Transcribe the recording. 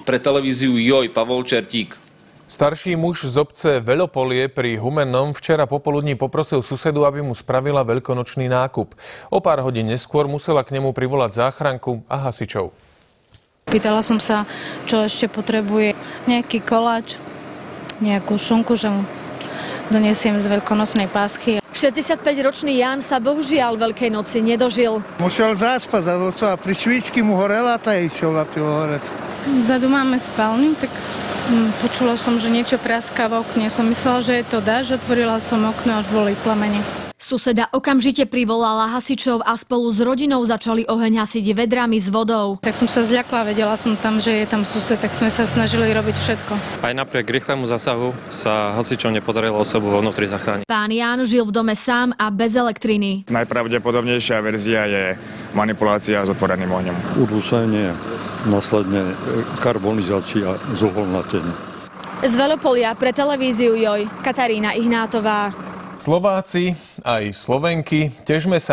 Pre televíziu Joj, Pavol Čertík. Starší muž z obce Veľopolie pri Humennom včera popoludní poprosil susedu, aby mu spravila veľkonočný nákup. O pár hodín neskôr musela k nemu privolať záchranku a hasičov. Pýtala som sa, čo ešte potrebuje. Nejaký koláč, nejakú šunku, že mu doniesiem z veľkonočnej páschy. 65-ročný Ján sa bohužiaľ Veľkej noci nedožil. Musel zaspať a pri švičky mu horela, tá išiel na pilohorec. Vzadu máme spálňu, tak počula som, že niečo praská v okne. Som myslela, že je to dážď, otvorila som okno, až boli plamene. Suseda okamžite privolala hasičov a spolu s rodinou začali oheň hasiť vedrami s vodou. Tak som sa zľakla, vedela som tam, že je tam sused, tak sme sa snažili robiť všetko. Aj napriek rýchlemu zásahu sa hasičom nepodarilo osobu vo vnútri zachrániť. Pán Ján žil v dome sám a bez elektriny. Najpravdepodobnejšia verzia je manipulácia s otvoreným ohňom. Udusenie, následne karbonizácia, zoholnatenie. Z Veľopolia pre televíziu Joj, Katarína Ihnátová. Slováci aj Slovenky, težme sa